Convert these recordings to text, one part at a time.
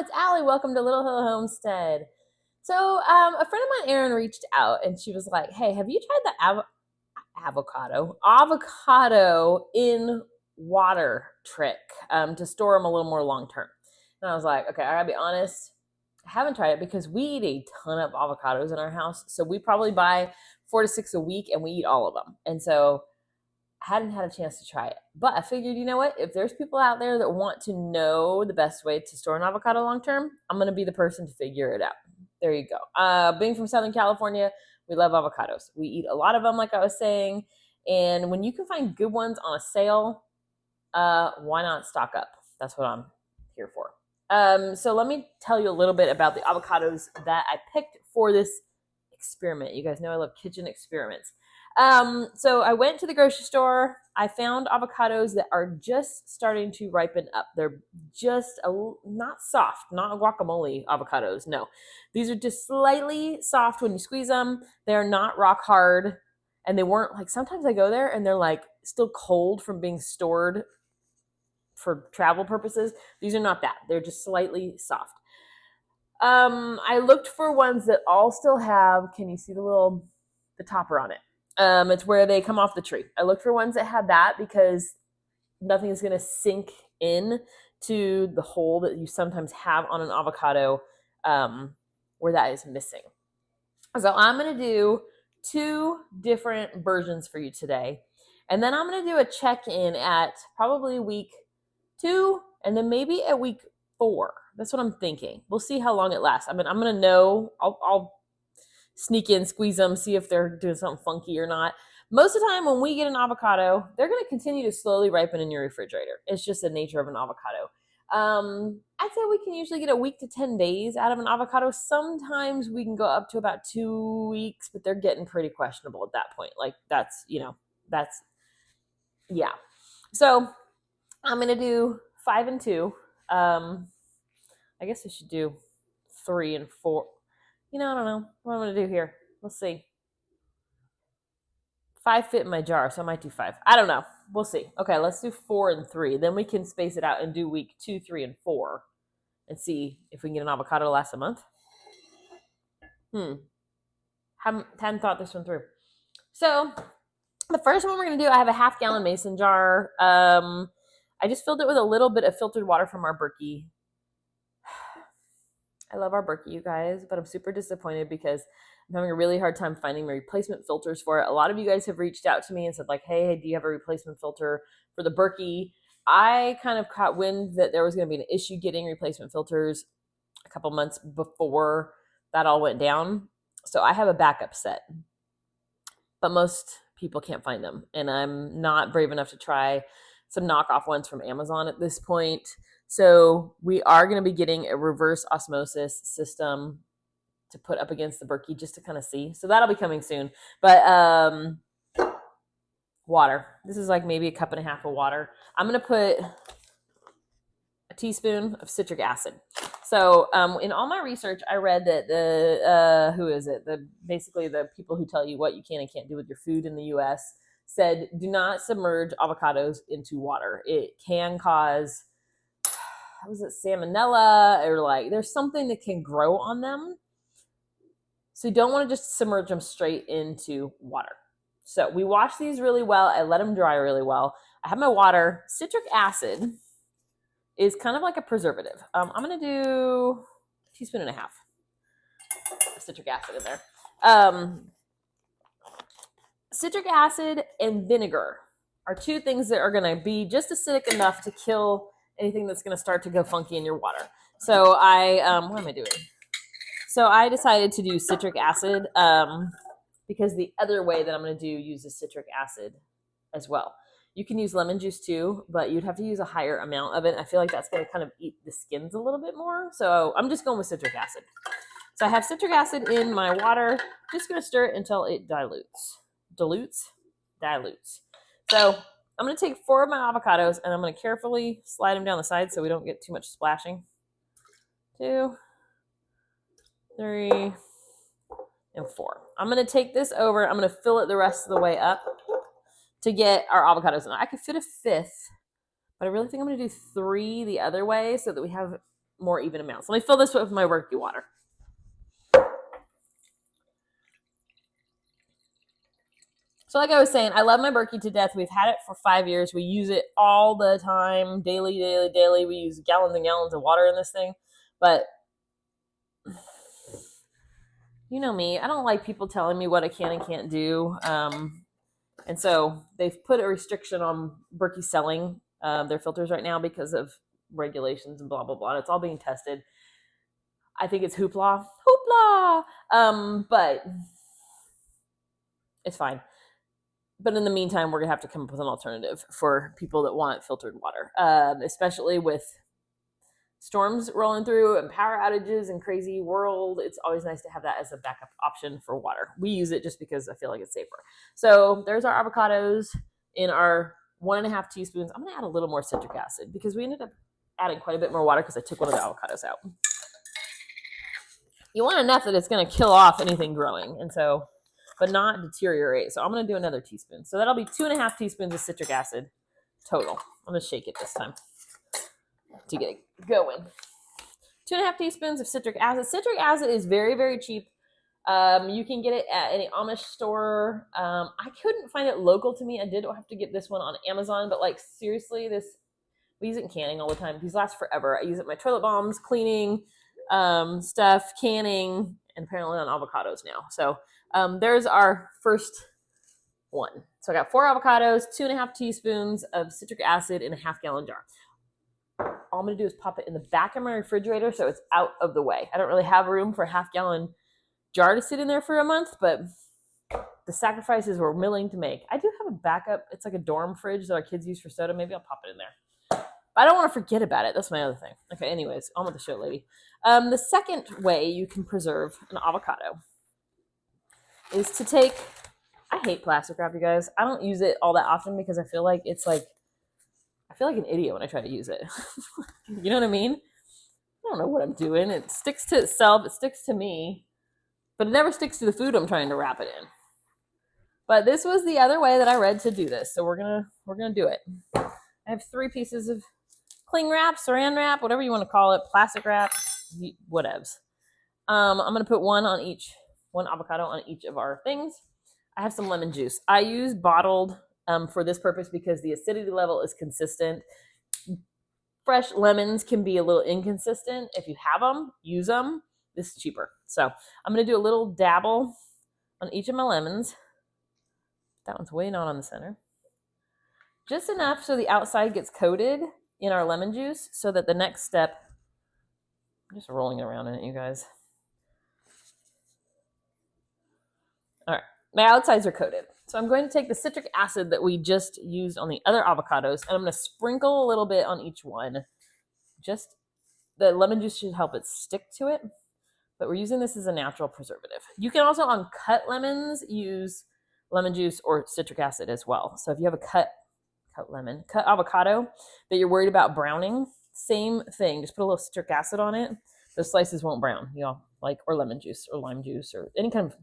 it's Ali. Welcome to Little Hill Homestead. So, a friend of mine, Erin, reached out and she was like, "Hey, have you tried the avocado in water trick to store them a little more long term?" And I was like, "Okay, I gotta be honest. I haven't tried it because we eat a ton of avocados in our house. So we probably buy 4 to 6 a week, and we eat all of them. And so I hadn't had a chance to try it. But I figured, you know what? If there's people out there that want to know the best way to store an avocado long term, I'm going to be the person to figure it out. There you go. Being from Southern California, we love avocados. We eat a lot of them, like I was saying. And when you can find good ones on a sale, why not stock up? That's what I'm here for. So let me tell you a little bit about the avocados that I picked for this experiment. You guys know I love kitchen experiments. So I went to the grocery store. I found avocados that are just starting to ripen up. They're just not soft, not guacamole avocados. No, these are just slightly soft when you squeeze them. They're not rock hard, and they weren't like sometimes I go there and they're like still cold from being stored for travel purposes. These are not that. They're just slightly soft. I looked for ones that all still have. Can you see the topper on it? It's where they come off the tree. I looked for ones that had that because nothing is going to sink in to the hole that you sometimes have on an avocado where that is missing. So I'm going to do 2 different versions for you today. And then I'm going to do a check-in at probably week 2 and then maybe at week 4. That's what I'm thinking. We'll see how long it lasts. I mean, I'm going to know. I'll sneak in, squeeze them, see if they're doing something funky or not. Most of the time when we get an avocado, they're going to continue to slowly ripen in your refrigerator. It's just the nature of an avocado. I'd say we can usually get a week to 10 days out of an avocado. Sometimes we can go up to about 2 weeks, but they're getting pretty questionable at that point. Like yeah. So I'm going to do 5 and 2. I guess I should do 3 and 4. I don't know what I'm going to do here. Let's see. 5 fit in my jar, so I might do 5. I don't know. We'll see. Okay, let's do 4 and 3. Then we can space it out and do week 2, 3, and 4 and see if we can get an avocado to last a month. Hadn't thought this one through. So the first one we're going to do, I have a half-gallon mason jar. I just filled it with a little bit of filtered water from our Berkey. I love our Berkey, you guys, but I'm super disappointed because I'm having a really hard time finding my replacement filters for it. A lot of you guys have reached out to me and said like, hey, do you have a replacement filter for the Berkey? I kind of caught wind that there was going to be an issue getting replacement filters a couple months before that all went down. So I have a backup set, but most people can't find them. And I'm not brave enough to try some knockoff ones from Amazon at this point. So we are going to be getting a reverse osmosis system to put up against the Berkey just to kind of see. So that'll be coming soon. But water. This is like maybe a cup and a half of water. I'm going to put a teaspoon of citric acid. So in all my research, I read that basically the people who tell you what you can and can't do with your food in the U.S. said do not submerge avocados into water. It can cause salmonella or like there's something that can grow on them. So you don't want to just submerge them straight into water. So we wash these really well. I let them dry really well. I have my water. Citric acid is kind of like a preservative. I'm going to do a teaspoon and a half of citric acid in there. Citric acid and vinegar are 2 things that are going to be just acidic enough to kill anything that's going to start to go funky in your water. So what am I doing? So I decided to do citric acid because the other way that I'm going to do uses citric acid as well. You can use lemon juice too, but you'd have to use a higher amount of it. I feel like that's going to kind of eat the skins a little bit more. So I'm just going with citric acid. So I have citric acid in my water. Just going to stir it until it dilutes. So I'm going to take 4 of my avocados and I'm going to carefully slide them down the side so we don't get too much splashing. 2, 3, and 4. I'm going to take this over. I'm going to fill it the rest of the way up to get our avocados in. I could fit a 5th, but I really think I'm going to do 3 the other way so that we have more even amounts. Let me fill this with my murky water. So like I was saying, I love my Berkey to death. We've had it for 5 years. We use it all the time, daily. We use gallons and gallons of water in this thing. But you know me, I don't like people telling me what I can and can't do. And so they've put a restriction on Berkey selling their filters right now because of regulations and blah, blah, blah. And it's all being tested. I think it's hoopla. But it's fine. But in the meantime, we're going to have to come up with an alternative for people that want filtered water, especially with storms rolling through and power outages and crazy world. It's always nice to have that as a backup option for water. We use it just because I feel like it's safer. So there's our avocados in our 1.5 teaspoons. I'm going to add a little more citric acid because we ended up adding quite a bit more water because I took one of the avocados out. You want enough that it's going to kill off anything growing. And so... but not deteriorate. So I'm going to do another teaspoon. So that'll be 2.5 teaspoons of citric acid total. I'm going to shake it this time to get it going. 2.5 teaspoons of citric acid. Citric acid is very, very cheap. You can get it at any Amish store. I couldn't find it local to me. I did have to get this one on Amazon, but like seriously, we use it in canning all the time. These last forever. I use it in my toilet bombs, cleaning stuff, canning, and apparently on avocados now. So there's our first one. So I got 4 avocados, 2.5 teaspoons of citric acid in a half-gallon jar. All I'm going to do is pop it in the back of my refrigerator so it's out of the way. I don't really have room for a half-gallon jar to sit in there for a month, but the sacrifices we're willing to make. I do have a backup. It's like a dorm fridge that our kids use for soda. Maybe I'll pop it in there. But I don't want to forget about it. That's my other thing. Okay, anyways, on with the show, lady. The second way you can preserve an avocado is to take, I hate plastic wrap, you guys. I don't use it all that often because I feel like I feel like an idiot when I try to use it. You know what I mean? I don't know what I'm doing. It sticks to itself. It sticks to me. But it never sticks to the food I'm trying to wrap it in. But this was the other way that I read to do this. So we're gonna do it. I have 3 pieces of cling wrap, saran wrap, whatever you want to call it, plastic wrap, whatevs. I'm gonna put one avocado on each of our things. I have some lemon juice. I use bottled for this purpose because the acidity level is consistent. Fresh lemons can be a little inconsistent. If you have them, use them. This is cheaper. So I'm going to do a little dabble on each of my lemons. That one's way not on the center. Just enough so the outside gets coated in our lemon juice so that the next step, I'm just rolling around in it, you guys. All right, my outsides are coated. So I'm going to take the citric acid that we just used on the other avocados, and I'm going to sprinkle a little bit on each one. Just the lemon juice should help it stick to it, but we're using this as a natural preservative. You can also, on cut lemons, use lemon juice or citric acid as well. So if you have a cut avocado that you're worried about browning, same thing. Just put a little citric acid on it. Those slices won't brown, or lemon juice or lime juice or any kind of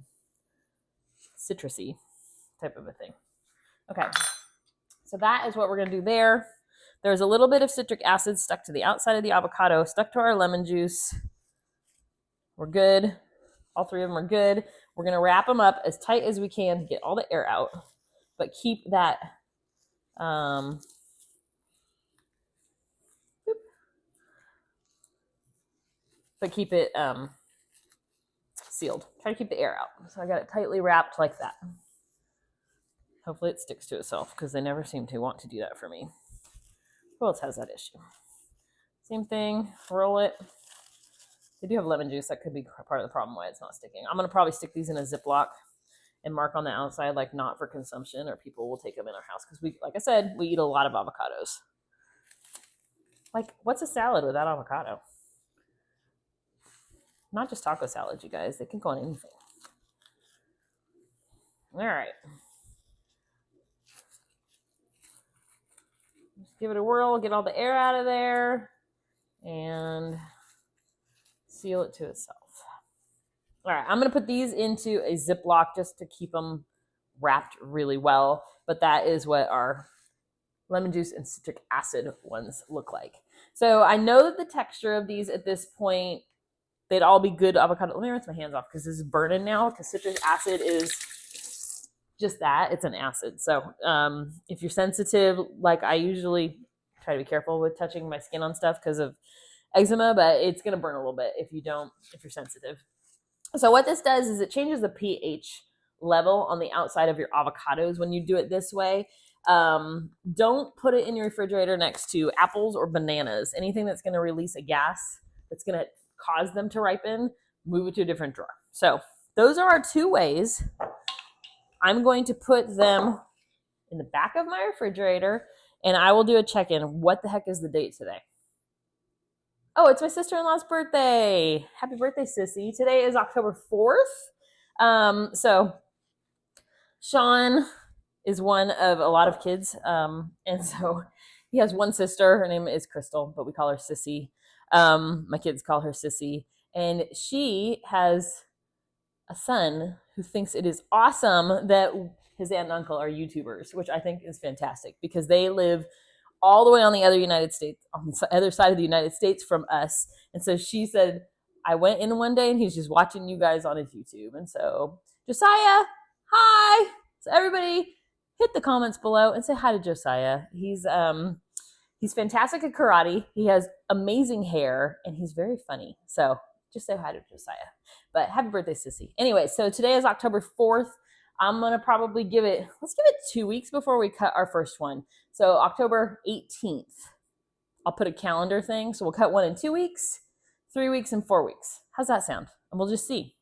citrusy type of a thing. Okay, so that is what we're going to do there. There's a little bit of citric acid stuck to the outside of the avocado, stuck to our lemon juice. We're good. All 3 of them are good. We're going to wrap them up as tight as we can to get all the air out, but keep that keep it sealed. Try to keep the air out. So I got it tightly wrapped like that. Hopefully it sticks to itself because they never seem to want to do that for me. Who else has that issue? Same thing, roll it. They do have lemon juice. That could be part of the problem why it's not sticking. I'm going to probably stick these in a Ziploc and mark on the outside like not for consumption, or people will take them in our house because like I said, we eat a lot of avocados. Like, what's a salad without avocado? Not just taco salad, you guys. They can go on anything. All right. Just give it a whirl, get all the air out of there, and seal it to itself. All right, I'm going to put these into a Ziploc just to keep them wrapped really well, but that is what our lemon juice and citric acid ones look like. So I know that the texture of these at this point, they'd all be good avocado. Let me rinse my hands off because this is burning now, because citric acid is just that. It's an acid. So if you're sensitive, like I usually try to be careful with touching my skin on stuff because of eczema, but it's going to burn a little bit if you're sensitive. So what this does is it changes the pH level on the outside of your avocados when you do it this way. Don't put it in your refrigerator next to apples or bananas. Anything that's going to release a gas that's going to cause them to ripen, move it to a different drawer. So those are our two ways. I'm going to put them in the back of my refrigerator, and I will do a check-in. What the heck is the date today? Oh, it's my sister-in-law's birthday. Happy birthday, sissy. Today is October 4th. So Shawn is one of a lot of kids. And so he has one sister. Her name is Crystal, but we call her Sissy. My kids call her Sissy. And she has a son who thinks it is awesome that his aunt and uncle are YouTubers, which I think is fantastic because they live all the way on the other side of the United States from us. And so she said, I went in one day and he's just watching you guys on his YouTube. And so Josiah, hi. So everybody hit the comments below and say hi to Josiah. He's fantastic at karate. He has amazing hair and he's very funny. So just say hi to Josiah. But happy birthday, sissy. Anyway, so today is October 4th. I'm going to probably let's give it 2 weeks before we cut our first one. So October 18th, I'll put a calendar thing. So we'll cut one in 2 weeks, 3 weeks, and 4 weeks. How's that sound? And we'll just see.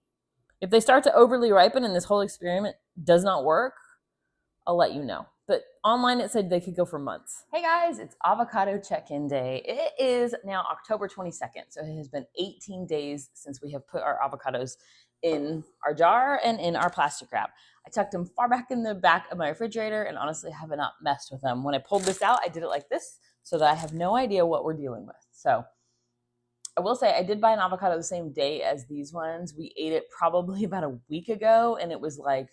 If they start to overly ripen and this whole experiment does not work, I'll let you know. But online it said they could go for months. Hey guys, it's avocado check-in day. It is now October 22nd. So it has been 18 days since we have put our avocados in our jar and in our plastic wrap. I tucked them far back in the back of my refrigerator and honestly have not messed with them. When I pulled this out, I did it like this so that I have no idea what we're dealing with. So I will say I did buy an avocado the same day as these ones. We ate it probably about a week ago and it was like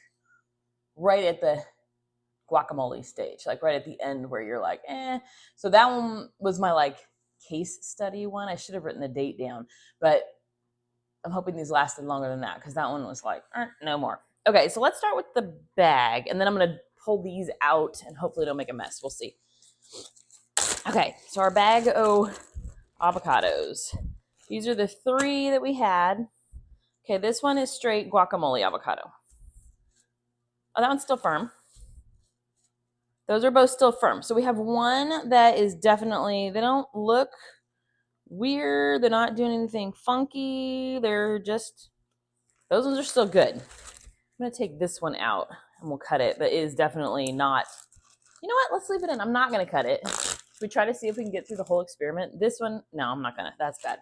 right at the guacamole stage, like right at the end where you're like, eh. So that one was my like case study one. I should have written the date down, but I'm hoping these lasted longer than that because that one was like, no more. Okay, so let's start with the bag, and then I'm going to pull these out, and hopefully it'll make a mess. We'll see. Okay, so our bag of avocados. These are the 3 that we had. Okay, this one is straight guacamole avocado. Oh, that one's still firm. Those are both still firm. So we have one that is definitely, they don't look weird. They're not doing anything funky. They're just, those ones are still good. I'm going to take this one out and we'll cut it, but it is definitely not, you know what? Let's leave it in. I'm not going to cut it. Should we try to see if we can get through the whole experiment? This one, no, I'm not going to. That's bad.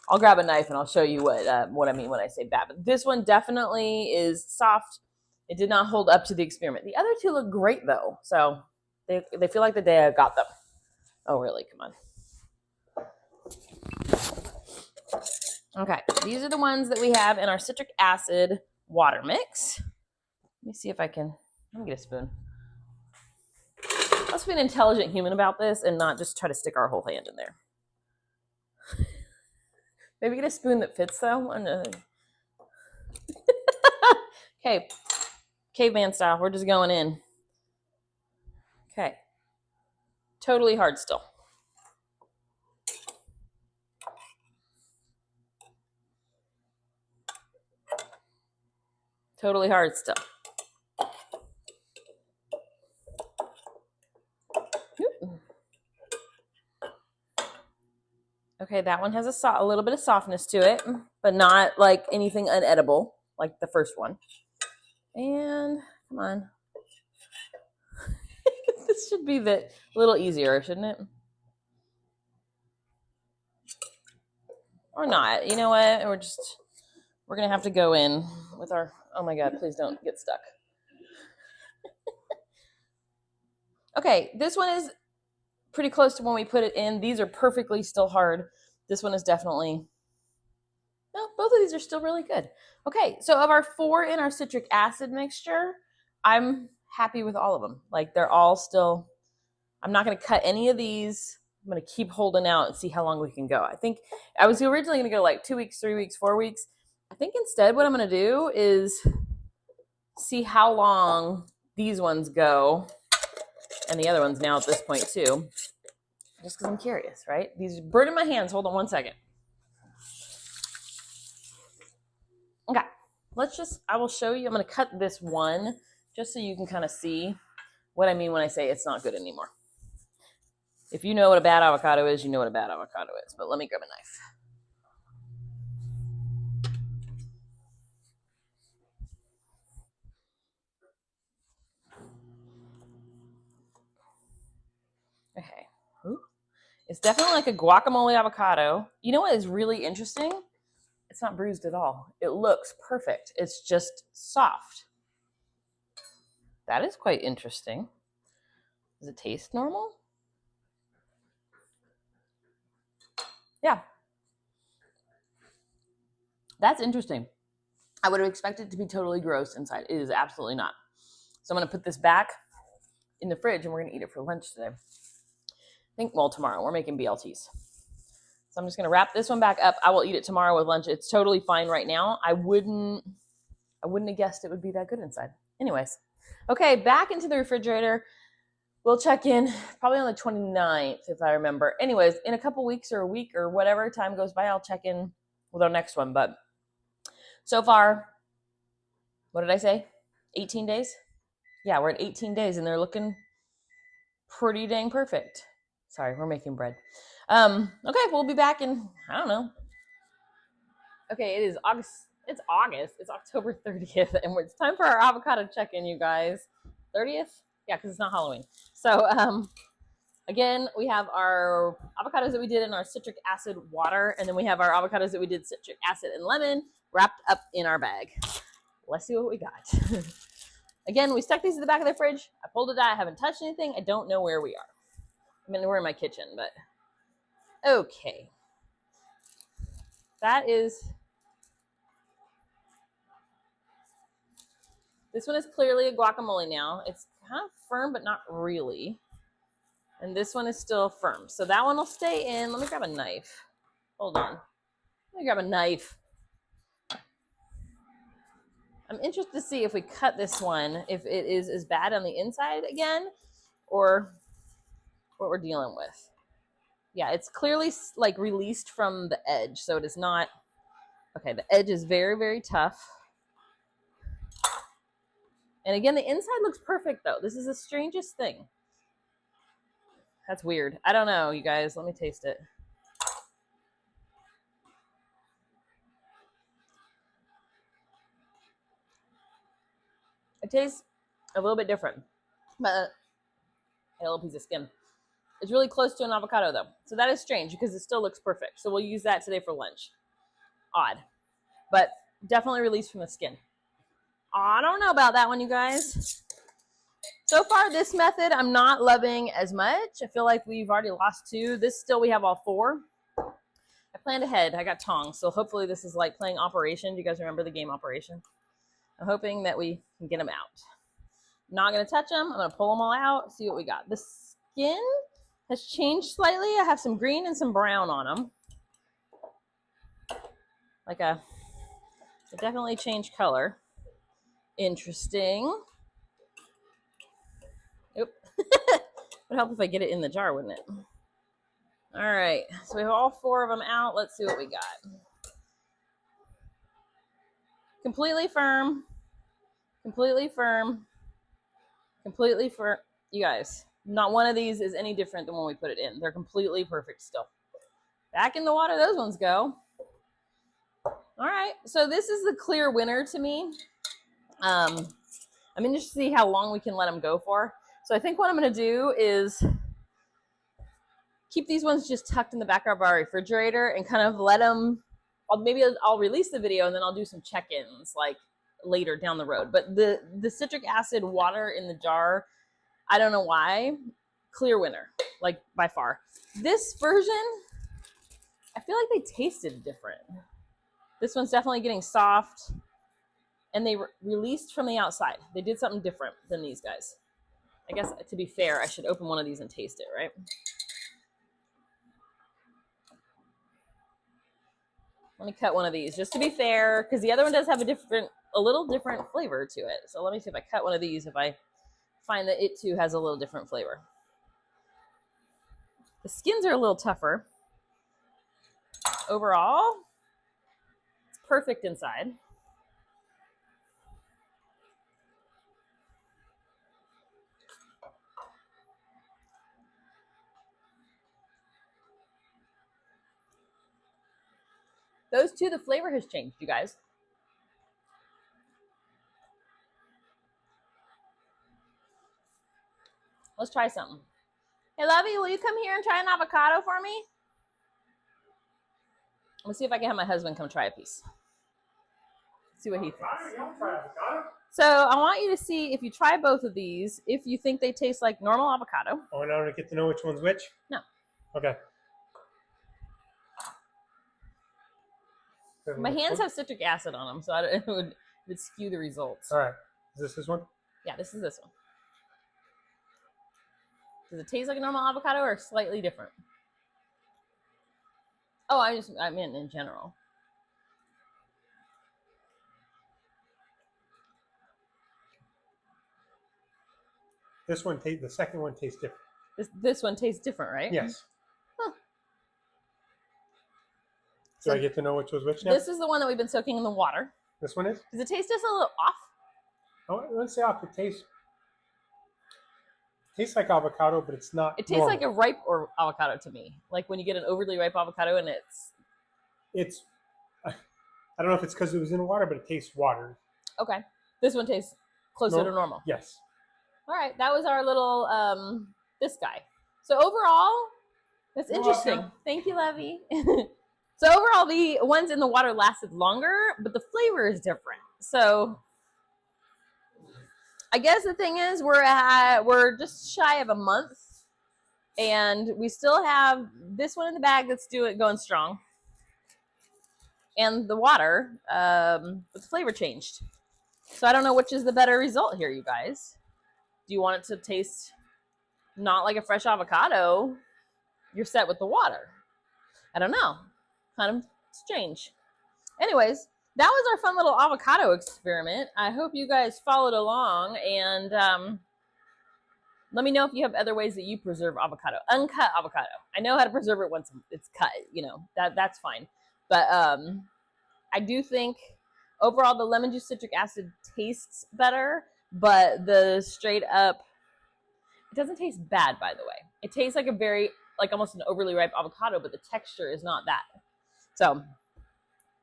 I'll grab a knife and I'll show you what I mean when I say bad. But this one definitely is soft. It did not hold up to the experiment. The other 2 look great though. So they feel like the day I got them. Oh, really? Come on. Okay, these are the ones that we have in our citric acid water mix. Let me see if I can, let me get a spoon. Let's be an intelligent human about this and not just try to stick our whole hand in there. Maybe get a spoon that fits though. Okay, caveman style, we're just going in. Okay, totally hard still. Totally hard still. Okay, that one has a little bit of softness to it, but not like anything unedible like the first one. And come on. This should be a little easier, shouldn't it? Or not. You know what? We're going to have to go in with our, oh my God, please don't get stuck. Okay, this one is pretty close to when we put it in. These are perfectly still hard. This one is definitely, no, both of these are still really good. Okay, so of our 4 in our citric acid mixture, I'm happy with all of them. Like they're all still I'm not going to cut any of these. I'm going to keep holding out and see how long we can go. I think I was originally going to go like 2 weeks, 3 weeks, 4 weeks. I think instead what I'm going to do is see how long these ones go, and the other ones now at this point too, just because I'm curious, right? These are burning my hands. Hold on 1 second. Okay, I will show you. I'm going to cut this one just so you can kind of see what I mean when I say it's not good anymore. If you know what a bad avocado is, you know what a bad avocado is. But let me grab a knife. Okay. Ooh. It's definitely like a guacamole avocado. You know what is really interesting? It's not bruised at all. It looks perfect. It's just soft. That is quite interesting. Does it taste normal? Yeah. That's interesting. I would have expected it to be totally gross inside. It is absolutely not. So I'm going to put this back in the fridge and we're going to eat it for lunch today. I think, well, tomorrow. We're making BLTs. So I'm just going to wrap this one back up. I will eat it tomorrow with lunch. It's totally fine right now. I wouldn't have guessed it would be that good inside. Anyways. Okay, back into the refrigerator. We'll check in probably on the 29th, if I remember. Anyways, in a couple weeks or a week or whatever time goes by, I'll check in with our next one. But so far, what did I say? 18 days? Yeah, we're at 18 days and they're looking pretty dang perfect. Sorry, we're making bread. Okay, we'll be back in, I don't know. Okay, it is August. It's August. It's October 30th, and it's time for our avocado check-in, you guys. 30th? Yeah, because it's not Halloween. So, again, we have our avocados that we did in our citric acid water, and then we have our avocados that we did citric acid and lemon wrapped up in our bag. Let's see what we got. Again, we stuck these in the back of the fridge. I pulled it out. I haven't touched anything. I don't know where we are. I mean, we're in my kitchen, but okay. That is... This one is clearly a guacamole now. It's kind of firm, but not really. And this one is still firm. So that one will stay in. Let me grab a knife. Hold on. Let me grab a knife. I'm interested to see if we cut this one, if it is as bad on the inside again, or what we're dealing with. Yeah, it's clearly like released from the edge. So it is not, okay, the edge is very, very tough. And again, the inside looks perfect though. This is the strangest thing. That's weird. I don't know, you guys. Let me taste it. It tastes a little bit different, but a little piece of skin. It's really close to an avocado though. So that is strange because it still looks perfect. So we'll use that today for lunch. Odd, but definitely released from the skin. I don't know about that one, you guys. So far, this method I'm not loving as much. I feel like we've already lost 2. This still, we have all 4. I planned ahead. I got tongs. So hopefully this is like playing Operation. Do you guys remember the game Operation? I'm hoping that we can get them out. I'm not going to touch them. I'm going to pull them all out, see what we got. The skin has changed slightly. I have some green and some brown on them. It definitely changed color. Interesting. Oop. Would help if I get it in the jar, wouldn't it? All right, so we have all 4 of them out. Let's see what we got. Completely firm. Completely firm. Completely firm. You guys, not one of these is any different than when we put it in. They're completely perfect still. Back in the water, those ones go. All right, so this is the clear winner to me. I'm interested to see how long we can let them go for. So I think what I'm going to do is keep these ones just tucked in the back of our refrigerator and kind of let them, maybe I'll release the video and then I'll do some check-ins like later down the road. But the citric acid water in the jar, I don't know why, clear winner, like by far. This version, I feel like they tasted different. This one's definitely getting soft, and they released from the outside. They did something different than these guys. I guess to be fair, I should open one of these and taste it, right? Let me cut one of these just to be fair, because the other one does have a little different flavor to it. So let me see if I cut one of these, if I find that it too has a little different flavor. The skins are a little tougher. Overall, it's perfect inside. Those two, the flavor has changed, you guys. Let's try something. Hey, Lovey, will you come here and try an avocado for me? Let's see if I can have my husband come try a piece. See what he thinks. So I want you to see, if you try both of these, if you think they taste like normal avocado. Oh, in order to get to know which one's which? No. Okay. My hands have citric acid on them, so it would skew the results. All right. Is this one? Yeah, this is this one. Does it taste like a normal avocado or slightly different? Oh, I meant in general. This one the second one tastes different. This one tastes different, right? Yes. Huh. Do I get to know which was which now? This is the one that we've been soaking in the water. This one is? Does it taste just a little off? Oh, let's say off. It tastes like avocado, but it's not. It tastes like a ripe avocado to me. Like when you get an overly ripe avocado and it's. I don't know if it's because it was in water, but it tastes watery. Okay. This one tastes closer to normal. Yes. All right. That was our little this guy. So overall, that's interesting. Welcome. Thank you, Levy. So overall, the ones in the water lasted longer, but the flavor is different. So I guess the thing is, we're just shy of a month, and we still have this one in the bag that's going strong, and the water, but the flavor changed. So I don't know which is the better result here, you guys. Do you want it to taste not like a fresh avocado? You're set with the water. I don't know. Kind of strange. Anyways, that was our fun little avocado experiment. I hope you guys followed along, and let me know if you have other ways that you preserve avocado. Uncut avocado. I know how to preserve it once it's cut, that's fine. But I do think overall the lemon juice citric acid tastes better, but the straight up, it doesn't taste bad, by the way. It tastes like almost an overly ripe avocado, but the texture is not that. So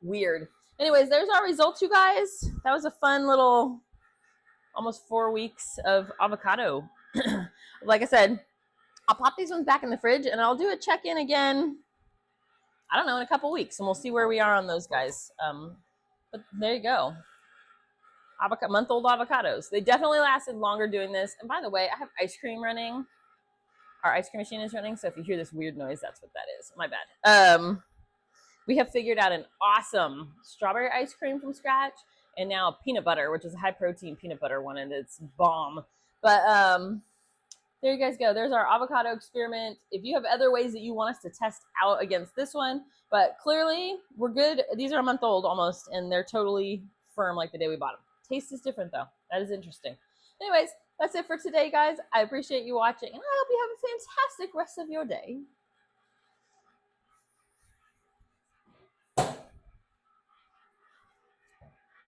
weird. Anyways, there's our results, you guys. That was a fun little almost 4 weeks of avocado. Like I said, I'll pop these ones back in the fridge and I'll do a check-in again, I don't know, in a couple weeks, and we'll see where we are on those guys. But there you go. Month-old avocados. They definitely lasted longer doing this. And by the way, I have ice cream running. Our ice cream machine is running, so if you hear this weird noise, that's what that is. My bad. We have figured out an awesome strawberry ice cream from scratch, and now peanut butter, which is a high-protein peanut butter one, and it's bomb. But there you guys go. There's our avocado experiment. If you have other ways that you want us to test out against this one, but clearly we're good. These are a month old almost, and they're totally firm like the day we bought them. Taste is different, though. That is interesting. Anyways, that's it for today, guys. I appreciate you watching, and I hope you have a fantastic rest of your day.